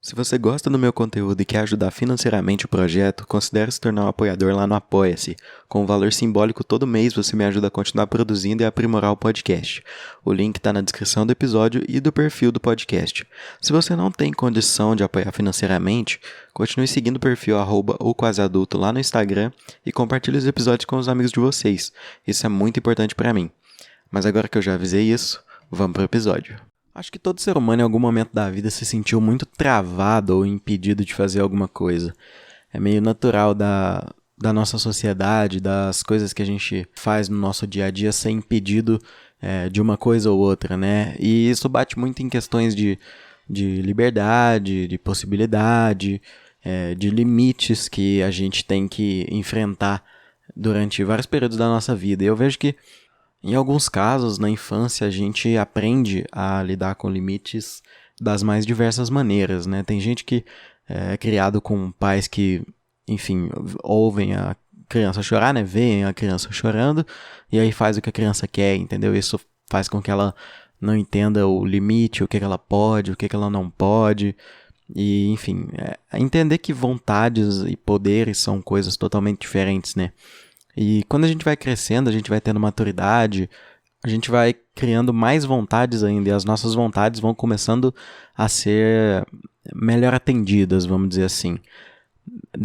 Se você gosta do meu conteúdo e quer ajudar financeiramente o projeto, considere se tornar um apoiador lá no Apoia-se. Com um valor simbólico todo mês você me ajuda a continuar produzindo e a aprimorar o podcast. O link está na descrição do episódio e do perfil do podcast. Se você não tem condição de apoiar financeiramente, continue seguindo o perfil @oquasadulto lá no Instagram e compartilhe os episódios com os amigos de vocês. Isso é muito importante para mim. Mas agora que eu já avisei isso, vamos pro episódio. Acho que todo ser humano em algum momento da vida se sentiu muito travado ou impedido de fazer alguma coisa. É meio natural da nossa sociedade, das coisas que a gente faz no nosso dia a dia ser impedido de uma coisa ou outra, né? E isso bate muito em questões de liberdade, de possibilidade, de limites que a gente tem que enfrentar durante vários períodos da nossa vida. E eu vejo que em alguns casos, na infância, a gente aprende a lidar com limites das mais diversas maneiras, né? Tem gente que é criado com pais que, enfim, ouvem a criança chorar, né? Veem a criança chorando e aí faz o que a criança quer, entendeu? Isso faz com que ela não entenda o limite, o que ela pode, o que ela não pode. E, enfim, entender que vontades e poderes são coisas totalmente diferentes, né? E quando a gente vai crescendo, a gente vai tendo maturidade, a gente vai criando mais vontades ainda, e as nossas vontades vão começando a ser melhor atendidas, vamos dizer assim.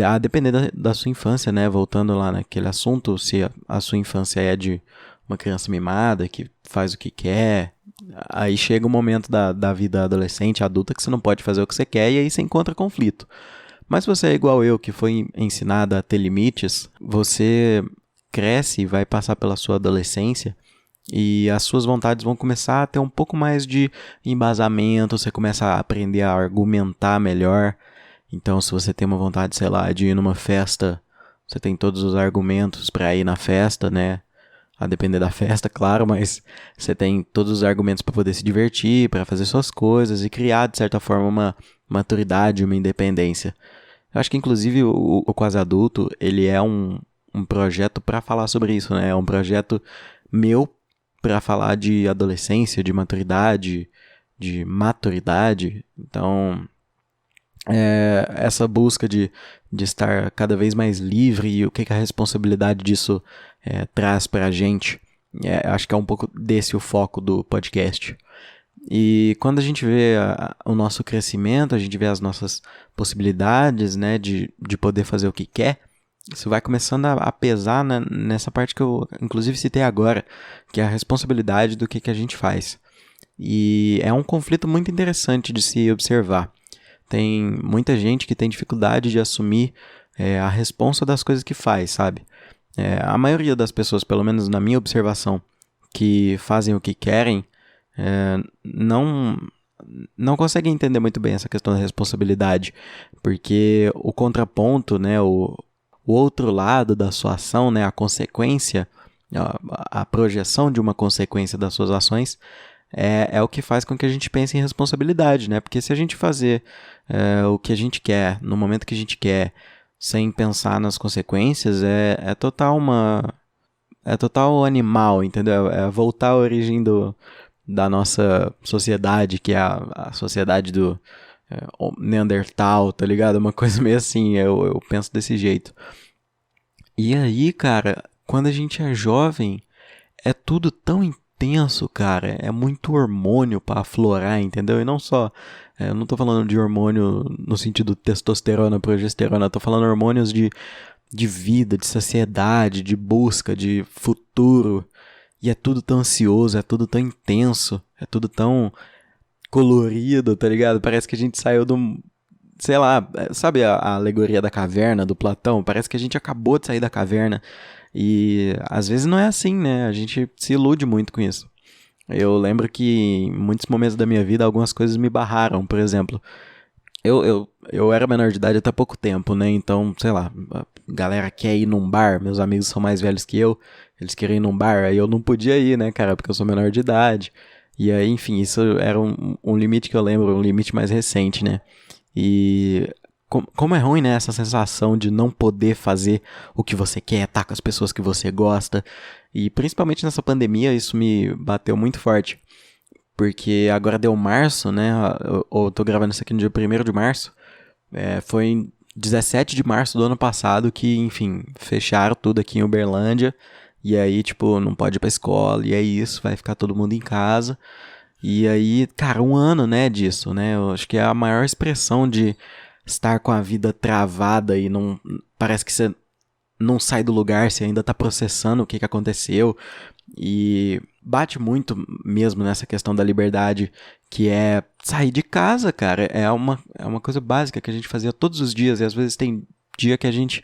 A depender da sua infância, né? Voltando lá naquele assunto, se a sua infância é de uma criança mimada, que faz o que quer, aí chega um momento da vida adolescente, adulta, que você não pode fazer o que você quer, e aí você encontra conflito. Mas se você é igual eu, que foi ensinado a ter limites, você cresce e vai passar pela sua adolescência e as suas vontades vão começar a ter um pouco mais de embasamento, você começa a aprender a argumentar melhor. Então, se você tem uma vontade, sei lá, de ir numa festa, você tem todos os argumentos para ir na festa, né? A depender da festa, claro, mas você tem todos os argumentos para poder se divertir, para fazer suas coisas e criar, de certa forma, uma maturidade, uma independência. Eu acho que, inclusive, o Quase Adulto, ele é um projeto para falar sobre isso, né? É um projeto meu para falar de adolescência, de maturidade, de maturidade. Então, essa busca de estar cada vez mais livre e o que a responsabilidade disso traz para a gente. Acho que é um pouco desse o foco do podcast. E quando a gente vê o nosso crescimento, a gente vê as nossas possibilidades, né, de poder fazer o que quer, isso vai começando a pesar, né, nessa parte que eu inclusive citei agora, que é a responsabilidade do que a gente faz. E é um conflito muito interessante de se observar. Tem muita gente que tem dificuldade de assumir a responsa das coisas que faz, sabe? A maioria das pessoas, pelo menos na minha observação, que fazem o que querem, não conseguem entender muito bem essa questão da responsabilidade, porque o contraponto, né, o outro lado da sua ação, né, a consequência, a projeção de uma consequência das suas ações é o que faz com que a gente pense em responsabilidade, né? Porque se a gente fazer o que a gente quer, no momento que a gente quer, sem pensar nas consequências, é total animal, entendeu? É voltar à origem da nossa sociedade, que é a sociedade do Neandertal, tá ligado? Uma coisa meio assim, eu penso desse jeito. E aí, cara, quando a gente é jovem, é tudo tão intenso, cara. É muito hormônio pra aflorar, entendeu? E não só... eu não tô falando de hormônio no sentido testosterona, progesterona. Eu tô falando hormônios de vida, de saciedade, de busca, de futuro. E é tudo tão ansioso, é tudo tão intenso, é tudo tão colorido, tá ligado? Parece que a gente saiu sei lá, sabe a alegoria da caverna do Platão? Parece que a gente acabou de sair da caverna. E às vezes não é assim, né? A gente se ilude muito com isso. Eu lembro que em muitos momentos da minha vida algumas coisas me barraram, por exemplo. Eu era menor de idade até pouco tempo, né? Então, sei lá, a galera quer ir num bar, meus amigos são mais velhos que eu, eles querem ir num bar, aí eu não podia ir, né, cara, porque eu sou menor de idade. E aí, enfim, isso era um limite que eu lembro, um limite mais recente, né? E como é ruim, né, essa sensação de não poder fazer o que você quer, estar com as pessoas que você gosta. E principalmente nessa pandemia, isso me bateu muito forte. porque agora deu março, né? Eu tô gravando isso aqui no dia 1º de março. Foi em 17 de março do ano passado que, enfim, fecharam tudo aqui em Uberlândia. E aí, tipo, não pode ir pra escola, e é isso, vai ficar todo mundo em casa. E aí, cara, 1 ano, né, disso, né? Eu acho que é a maior expressão de estar com a vida travada e não... Parece que você não sai do lugar, você ainda tá processando o que aconteceu. E bate muito mesmo nessa questão da liberdade, que é sair de casa, cara. É uma coisa básica que a gente fazia todos os dias, e às vezes tem dia que a gente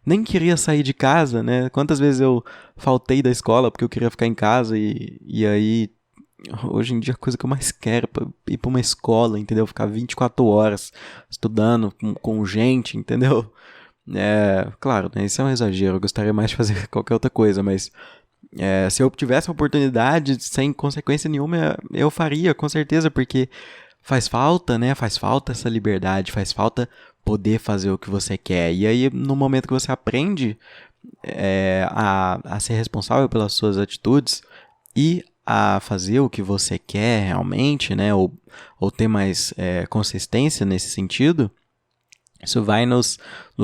nem queria sair de casa, né? Quantas vezes eu faltei da escola porque eu queria ficar em casa e aí hoje em dia a coisa que eu mais quero é ir pra uma escola, entendeu? Ficar 24 horas estudando com gente, entendeu? Claro, né? Isso é um exagero, eu gostaria mais de fazer qualquer outra coisa, mas se eu tivesse a oportunidade, sem consequência nenhuma, eu faria, com certeza, porque faz falta, né? Faz falta essa liberdade, faz falta poder fazer o que você quer. E aí, no momento que você aprende a ser responsável pelas suas atitudes e a fazer o que você quer realmente, né? Ou ter mais consistência nesse sentido, isso vai nos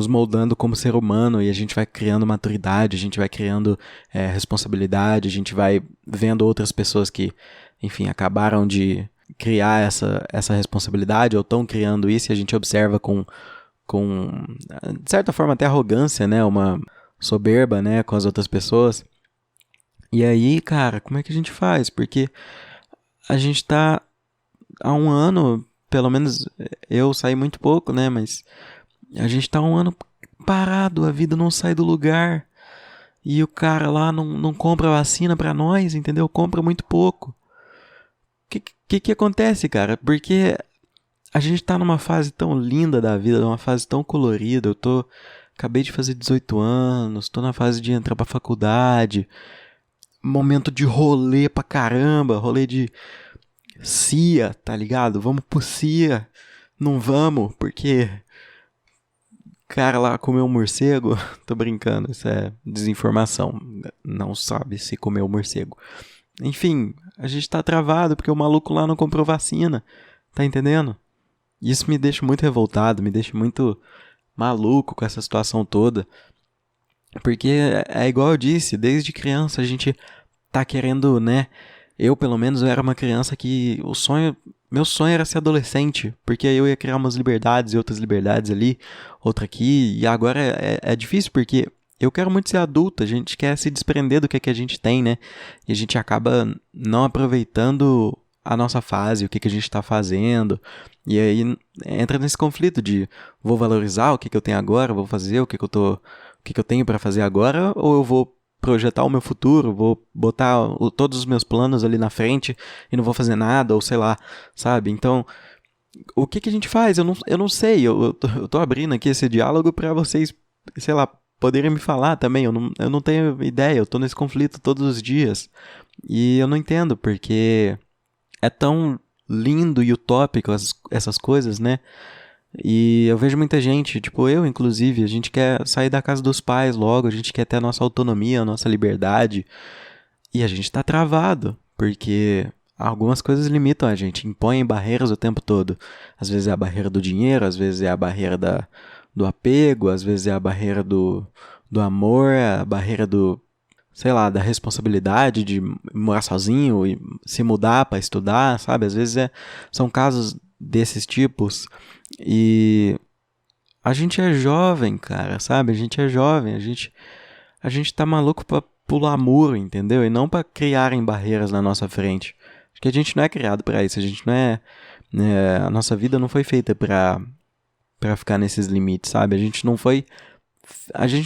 moldando como ser humano e a gente vai criando maturidade, a gente vai criando responsabilidade, a gente vai vendo outras pessoas que, enfim, acabaram de criar essa responsabilidade ou estão criando isso e a gente observa com, de certa forma, até arrogância, né? Uma soberba, né? Com as outras pessoas. E aí, cara, como é que a gente faz? Porque a gente tá há 1 ano, pelo menos eu saí muito pouco, né? Mas a gente tá 1 ano parado, a vida não sai do lugar. E o cara lá não compra vacina pra nós, entendeu? Compra muito pouco. O que acontece, cara? Porque a gente tá numa fase tão linda da vida, numa fase tão colorida. Acabei de fazer 18 anos, tô na fase de entrar pra faculdade. Momento de rolê pra caramba, rolê de CIA, tá ligado? Vamos pro CIA. Não vamos, porque cara lá comeu um morcego. Tô brincando, isso é desinformação. Não sabe se comeu um morcego. Enfim, a gente tá travado porque o maluco lá não comprou vacina. Tá entendendo? Isso me deixa muito revoltado, me deixa muito maluco com essa situação toda. Porque é igual eu disse, desde criança a gente tá querendo, né? Eu, pelo menos, eu era uma criança que meu sonho era ser adolescente, porque aí eu ia criar umas liberdades e outras liberdades ali, outra aqui, e agora é difícil porque eu quero muito ser adulto, a gente quer se desprender do que a gente tem, né? E a gente acaba não aproveitando a nossa fase, o que a gente está fazendo, e aí entra nesse conflito de vou valorizar o que eu tenho agora, vou fazer o que eu tenho para fazer agora, ou eu vou projetar o meu futuro, vou botar todos os meus planos ali na frente e não vou fazer nada, ou sei lá, sabe? Então, o que a gente faz? Eu não sei, eu tô abrindo aqui esse diálogo para vocês, sei lá, poderem me falar também, eu não tenho ideia, eu tô nesse conflito todos os dias, e eu não entendo, porque é tão lindo e utópico essas coisas, né? E eu vejo muita gente, tipo eu inclusive, a gente quer sair da casa dos pais logo, a gente quer ter a nossa autonomia, a nossa liberdade, e a gente tá travado, porque algumas coisas limitam a gente, impõem barreiras o tempo todo. Às vezes é a barreira do dinheiro, às vezes é a barreira do apego, às vezes é a barreira do amor, a barreira sei lá, da responsabilidade de morar sozinho e se mudar para estudar, sabe? Às vezes são casos desses tipos. E a gente é jovem, cara, sabe? A gente é jovem, a gente tá maluco pra pular muro, entendeu? E não pra criarem barreiras na nossa frente. Acho que a gente não é criado pra isso, a gente não é... a nossa vida não foi feita pra ficar nesses limites, sabe? A gente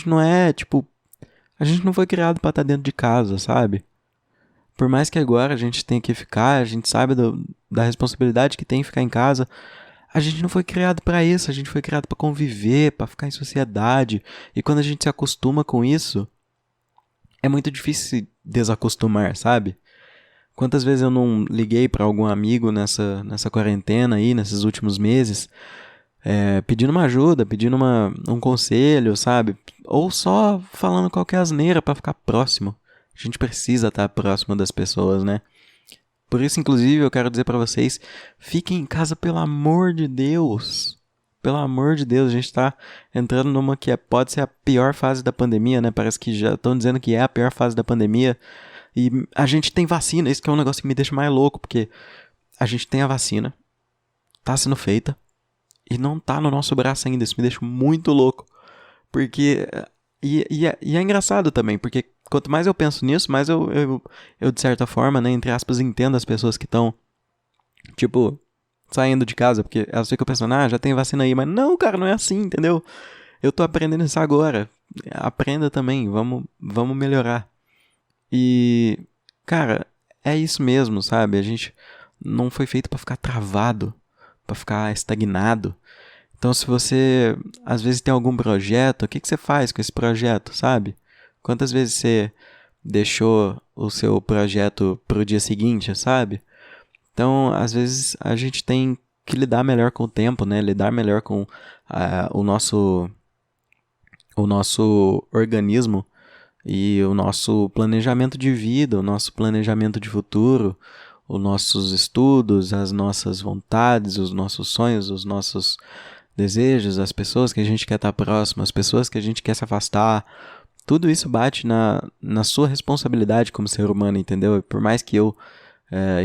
não é, tipo... A gente não foi criado pra estar dentro de casa, sabe? Por mais que agora a gente tenha que ficar, a gente sabe da responsabilidade que tem ficar em casa... A gente não foi criado para isso, a gente foi criado para conviver, para ficar em sociedade. E quando a gente se acostuma com isso, é muito difícil se desacostumar, sabe? Quantas vezes eu não liguei para algum amigo nessa quarentena aí, nesses últimos meses, pedindo uma ajuda, pedindo um conselho, sabe? Ou só falando qualquer asneira para ficar próximo. A gente precisa estar próximo das pessoas, né? Por isso, inclusive, eu quero dizer pra vocês, fiquem em casa, pelo amor de Deus. Pelo amor de Deus, a gente tá entrando numa que pode ser a pior fase da pandemia, né? Parece que já estão dizendo que é a pior fase da pandemia. E a gente tem vacina, isso que é um negócio que me deixa mais louco, porque a gente tem a vacina, tá sendo feita, e não tá no nosso braço ainda. Isso me deixa muito louco. Porque... E é engraçado também, porque quanto mais eu penso nisso, mais eu de certa forma, né, entre aspas, entendo as pessoas que estão, tipo, saindo de casa, porque elas ficam pensando, já tem vacina aí, mas não, cara, não é assim, entendeu? Eu tô aprendendo isso agora. Aprenda também, vamos melhorar. E, cara, é isso mesmo, sabe? A gente não foi feito pra ficar travado, pra ficar estagnado. Então, se você, às vezes, tem algum projeto, o que você faz com esse projeto, sabe? Quantas vezes você deixou o seu projeto pro dia seguinte, sabe? Então, às vezes, a gente tem que lidar melhor com o tempo, né? Lidar melhor com o nosso organismo e o nosso planejamento de vida, o nosso planejamento de futuro, os nossos estudos, as nossas vontades, os nossos sonhos, os nossos desejos, as pessoas que a gente quer estar próximo, as pessoas que a gente quer se afastar. Tudo isso bate na sua responsabilidade como ser humano, entendeu? Por mais que eu,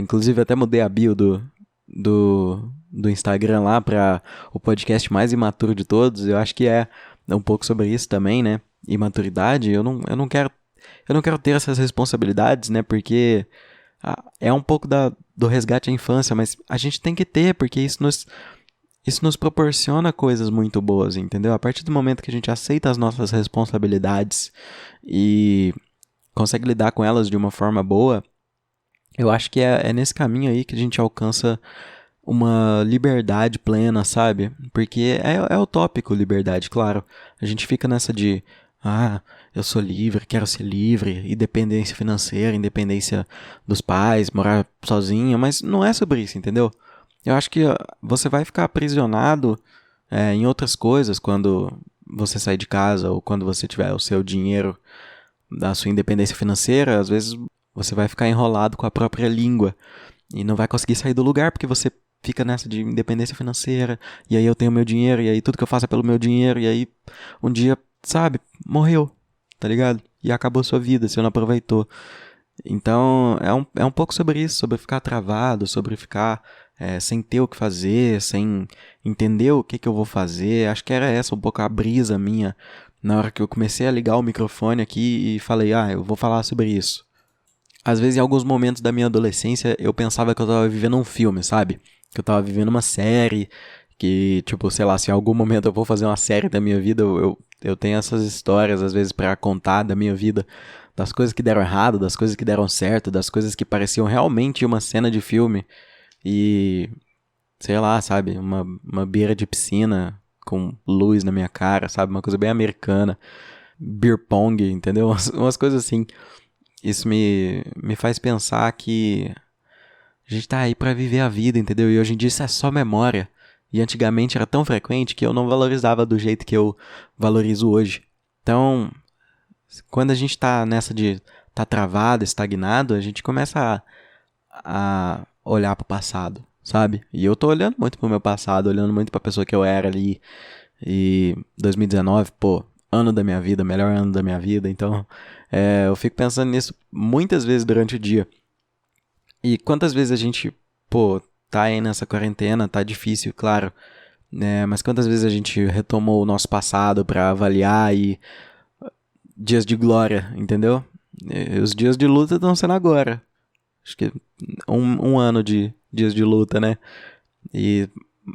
inclusive até mudei a bio do Instagram lá para o podcast mais imaturo de todos, eu acho que é um pouco sobre isso também, né? Imaturidade, eu não quero ter essas responsabilidades, né? Porque é um pouco do resgate à infância, mas a gente tem que ter, porque isso nos proporciona coisas muito boas, entendeu? A partir do momento que a gente aceita as nossas responsabilidades e consegue lidar com elas de uma forma boa, eu acho que é nesse caminho aí que a gente alcança uma liberdade plena, sabe? Porque é utópico liberdade, claro. A gente fica nessa de, eu sou livre, quero ser livre, independência financeira, independência dos pais, morar sozinho, mas não é sobre isso, entendeu? Eu acho que você vai ficar aprisionado em outras coisas quando você sair de casa ou quando você tiver o seu dinheiro, da sua independência financeira. Às vezes você vai ficar enrolado com a própria língua e não vai conseguir sair do lugar porque você fica nessa de independência financeira, e aí eu tenho meu dinheiro, e aí tudo que eu faço é pelo meu dinheiro, e aí um dia, sabe, morreu, tá ligado? E acabou sua vida, você não aproveitou. Então, é um pouco sobre isso, sobre ficar travado, sobre ficar sem ter o que fazer, sem entender o que eu vou fazer. Acho que era essa um pouco a brisa minha, na hora que eu comecei a ligar o microfone aqui e falei, eu vou falar sobre isso. Às vezes, em alguns momentos da minha adolescência, eu pensava que eu tava vivendo um filme, sabe? Que eu tava vivendo uma série, que, tipo, sei lá, se em algum momento eu vou fazer uma série da minha vida, eu tenho essas histórias, às vezes, pra contar da minha vida, das coisas que deram errado, das coisas que deram certo, das coisas que pareciam realmente uma cena de filme, e, sei lá, sabe, uma beira de piscina com luz na minha cara, sabe, uma coisa bem americana, beer pong, entendeu? Umas coisas assim. Isso me faz pensar que a gente tá aí pra viver a vida, entendeu? E hoje em dia isso é só memória. E antigamente era tão frequente que eu não valorizava do jeito que eu valorizo hoje. Então, quando a gente tá nessa de tá travado, estagnado, a gente começa a olhar pro passado, sabe? E eu tô olhando muito pro meu passado, olhando muito pra pessoa que eu era ali. E 2019, ano da minha vida, melhor ano da minha vida. Então, eu fico pensando nisso muitas vezes durante o dia. E quantas vezes a gente, tá aí nessa quarentena, tá difícil, claro, né? Mas quantas vezes a gente retomou o nosso passado pra avaliar e dias de glória, entendeu? E os dias de luta estão sendo agora. Acho que um ano de dias de luta, né? E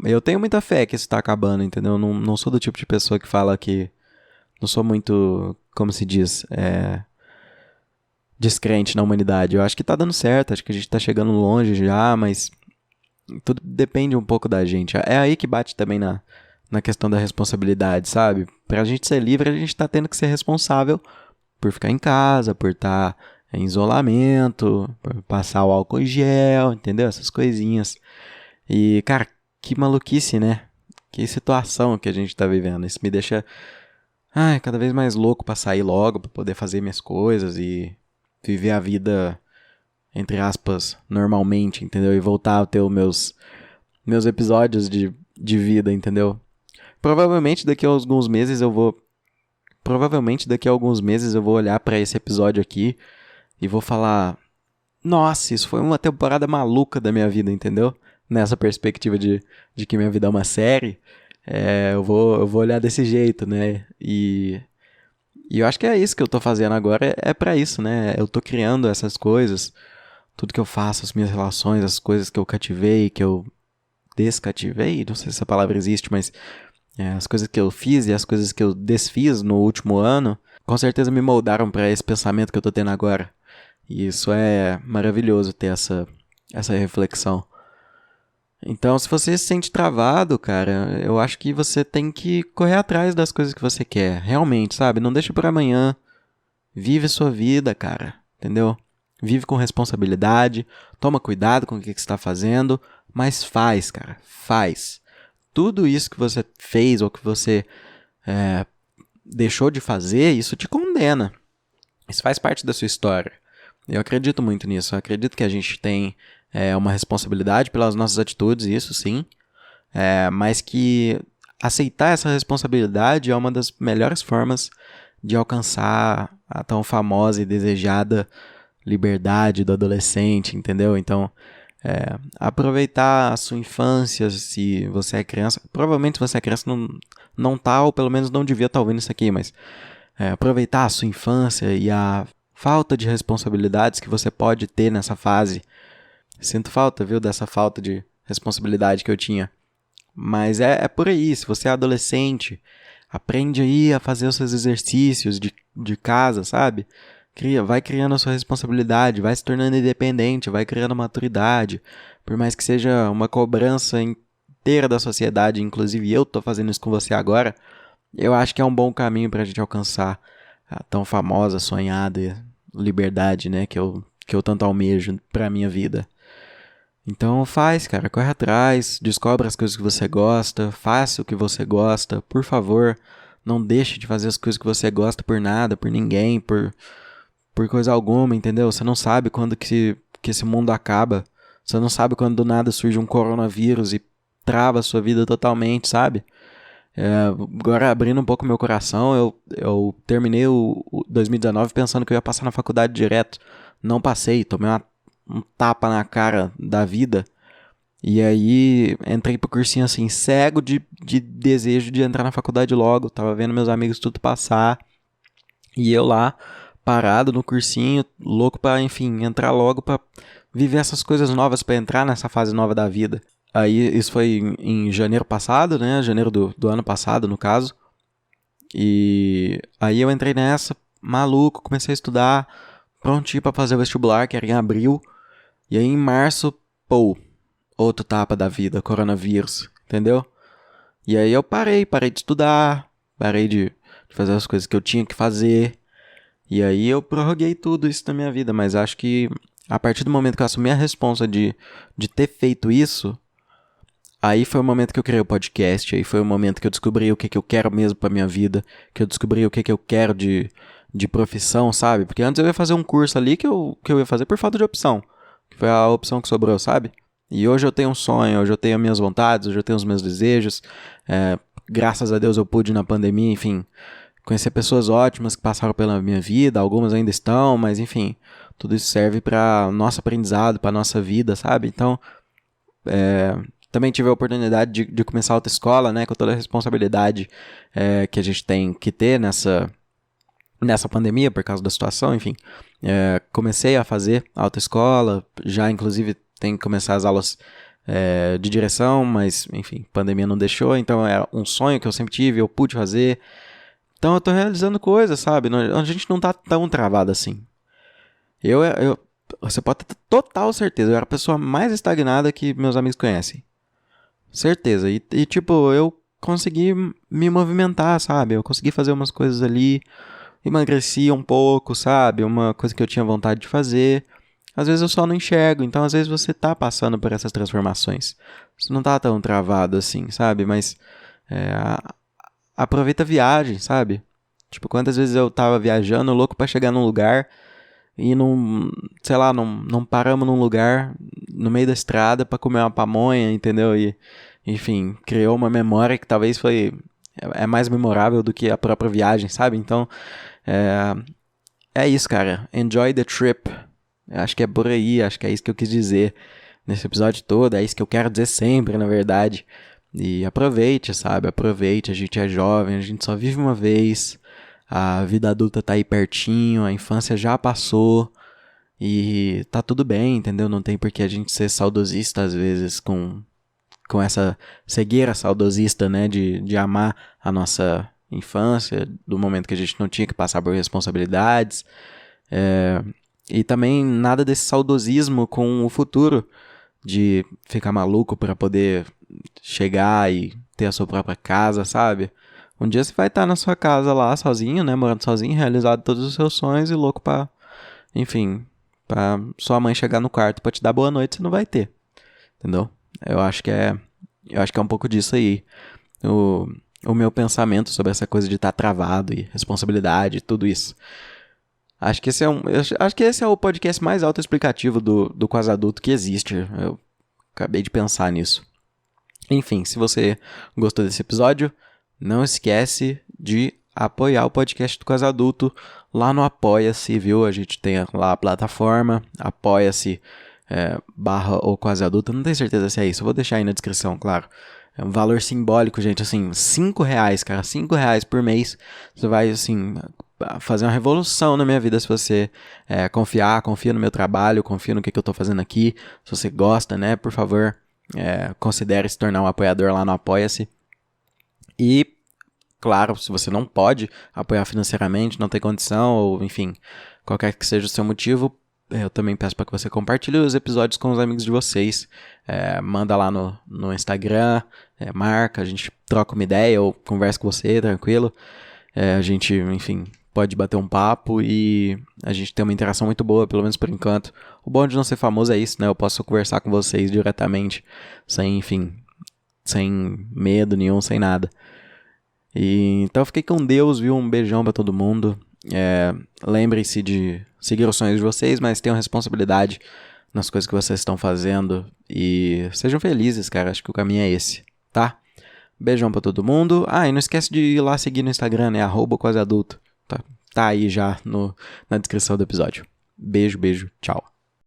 eu tenho muita fé que isso tá acabando, entendeu? Não sou do tipo de pessoa que fala que... Não sou muito, como se diz, descrente na humanidade. Eu acho que tá dando certo, acho que a gente tá chegando longe já, mas tudo depende um pouco da gente. É aí que bate também na questão da responsabilidade, sabe? Pra gente ser livre, a gente tá tendo que ser responsável por ficar em casa, por estar em isolamento, por passar o álcool em gel, entendeu? Essas coisinhas. E, cara, que maluquice, né? Que situação que a gente tá vivendo. Isso me deixa cada vez mais louco pra sair logo, pra poder fazer minhas coisas e viver a vida entre aspas, normalmente, entendeu? E voltar a ter os meus episódios de vida, entendeu? Provavelmente daqui a alguns meses eu vou olhar pra esse episódio aqui e vou falar: nossa, isso foi uma temporada maluca da minha vida, entendeu? Nessa perspectiva de que minha vida é uma série, eu vou olhar desse jeito, né? E eu acho que é isso que eu tô fazendo agora, é pra isso, né? Eu tô criando essas coisas, tudo que eu faço, as minhas relações, as coisas que eu cativei, que eu descativei, não sei se essa palavra existe, mas as coisas que eu fiz e as coisas que eu desfiz no último ano, com certeza me moldaram pra esse pensamento que eu tô tendo agora. E isso é maravilhoso ter essa reflexão. Então, se você se sente travado, cara, eu acho que você tem que correr atrás das coisas que você quer. Realmente, sabe? Não deixa pra amanhã. Vive a sua vida, cara. Entendeu? Vive com responsabilidade. Toma cuidado com o que você está fazendo. Mas faz, cara. Faz. Tudo isso que você fez ou que você deixou de fazer, isso te condena. Isso faz parte da sua história. Eu acredito muito nisso. Eu acredito que a gente tem uma responsabilidade pelas nossas atitudes, isso sim. Mas que aceitar essa responsabilidade é uma das melhores formas de alcançar a tão famosa e desejada liberdade do adolescente, entendeu? Então, aproveitar a sua infância, se você é criança. Provavelmente se você é criança não tá, ou pelo menos não devia estar ouvindo isso aqui, mas aproveitar a sua infância e a falta de responsabilidades que você pode ter nessa fase. Sinto falta, viu, dessa falta de responsabilidade que eu tinha. Mas é por aí, se você é adolescente, aprende aí a fazer os seus exercícios de casa, sabe? Vai criando a sua responsabilidade, vai se tornando independente, vai criando maturidade. Por mais que seja uma cobrança inteira da sociedade, inclusive eu tô fazendo isso com você agora, eu acho que é um bom caminho pra gente alcançar a tão famosa, sonhada liberdade, né, que eu tanto almejo pra minha vida. Então faz, cara, corre atrás, descobre as coisas que você gosta, faça o que você gosta, por favor, não deixe de fazer as coisas que você gosta por nada, por ninguém, por coisa alguma, entendeu? Você não sabe quando que esse mundo acaba, você não sabe quando do nada surge um coronavírus e trava a sua vida totalmente, sabe? Agora, abrindo um pouco meu coração, eu terminei o 2019 pensando que eu ia passar na faculdade direto. Não passei, tomei um tapa na cara da vida. E aí, entrei pro cursinho assim, cego de desejo de entrar na faculdade logo. Tava vendo meus amigos tudo passar. E eu lá, parado no cursinho, louco pra, enfim, entrar logo pra viver essas coisas novas, pra entrar nessa fase nova da vida. Aí, isso foi em janeiro passado, né? Janeiro do ano passado, no caso. E aí eu entrei nessa, maluco, comecei a estudar, prontinho pra fazer o vestibular, que era em abril. E aí em março, outro tapa da vida, coronavírus, entendeu? E aí eu parei de estudar, parei de fazer as coisas que eu tinha que fazer. E aí eu prorroguei tudo isso na minha vida, mas acho que a partir do momento que eu assumi a responsa de ter feito isso, aí foi o momento que eu criei o podcast, aí foi o momento que eu descobri o que eu quero mesmo pra minha vida, que eu descobri o que eu quero de profissão, sabe? Porque antes eu ia fazer um curso ali que eu ia fazer por falta de opção, que foi a opção que sobrou, sabe? E hoje eu tenho um sonho, hoje eu tenho as minhas vontades, hoje eu tenho os meus desejos, graças a Deus eu pude na pandemia, enfim, conhecer pessoas ótimas que passaram pela minha vida, algumas ainda estão, mas enfim, tudo isso serve para nosso aprendizado, para nossa vida, sabe? Então, também tive a oportunidade de começar a autoescola, né, com toda a responsabilidade que a gente tem que ter nessa pandemia, por causa da situação, enfim. Comecei a fazer autoescola, já inclusive tem que começar as aulas de direção, mas, enfim, pandemia não deixou, então era um sonho que eu sempre tive, eu pude fazer. Então eu tô realizando coisas, sabe? A gente não tá tão travado assim. Você pode ter total certeza, eu era a pessoa mais estagnada que meus amigos conhecem. Certeza. E tipo, eu consegui me movimentar, sabe? Eu consegui fazer umas coisas ali, emagreci um pouco, sabe? Uma coisa que eu tinha vontade de fazer. Às vezes eu só não enxergo, então às vezes você tá passando por essas transformações. Você não tá tão travado assim, sabe? Mas aproveita a viagem, sabe? Tipo, quantas vezes eu tava viajando, louco pra chegar num lugar, e não, sei lá, não paramos num lugar no meio da estrada pra comer uma pamonha, entendeu? E, enfim, criou uma memória que talvez é mais memorável do que a própria viagem, sabe? Então, é isso, cara. Enjoy the trip. Eu acho que é por aí, acho que é isso que eu quis dizer nesse episódio todo, é isso que eu quero dizer sempre, na verdade. E aproveite, sabe? Aproveite, a gente é jovem, a gente só vive uma vez, a vida adulta tá aí pertinho, a infância já passou e tá tudo bem, entendeu? Não tem por que a gente ser saudosista às vezes com essa cegueira saudosista, né? De amar a nossa infância, do momento que a gente não tinha que passar por responsabilidades. E também nada desse saudosismo com o futuro, de ficar maluco para poder chegar e ter a sua própria casa, sabe? Um dia você vai estar na sua casa lá, sozinho, né? Morando sozinho, realizado todos os seus sonhos e louco pra, enfim, pra sua mãe chegar no quarto pra te dar boa noite, você não vai ter. Entendeu? Eu acho que é um pouco disso aí. O meu pensamento sobre essa coisa de estar travado e responsabilidade e tudo isso. Acho que esse é o podcast mais autoexplicativo do quase adulto que existe. Eu acabei de pensar nisso. Enfim, se você gostou desse episódio, não esquece de apoiar o podcast do quase adulto lá no Apoia-se, viu? A gente tem lá a plataforma, apoia-se / ou quase adulto. Não tenho certeza se é isso, eu vou deixar aí na descrição, claro. É um valor simbólico, gente, assim, R$5, cara, R$5 por mês. Você vai, assim, fazer uma revolução na minha vida se você confia no meu trabalho, confia no que eu tô fazendo aqui. Se você gosta, né, por favor, considere se tornar um apoiador lá no Apoia-se. E, claro, se você não pode apoiar financeiramente, não tem condição, ou enfim, qualquer que seja o seu motivo, eu também peço para que você compartilhe os episódios com os amigos de vocês. Manda lá no Instagram, marca, a gente troca uma ideia ou conversa com você, tranquilo. A gente, enfim, pode bater um papo e a gente tem uma interação muito boa, pelo menos por enquanto. O bom de não ser famoso é isso, né? Eu posso conversar com vocês diretamente, sem medo nenhum, sem nada. Então fiquei com Deus, viu? Um beijão pra todo mundo. Lembrem-se de seguir os sonhos de vocês, mas tenham responsabilidade nas coisas que vocês estão fazendo e sejam felizes, cara. Acho que o caminho é esse, tá? Beijão pra todo mundo. E não esquece de ir lá seguir no Instagram, né? @quaseadulto. Tá aí já na descrição do episódio. Beijo, tchau.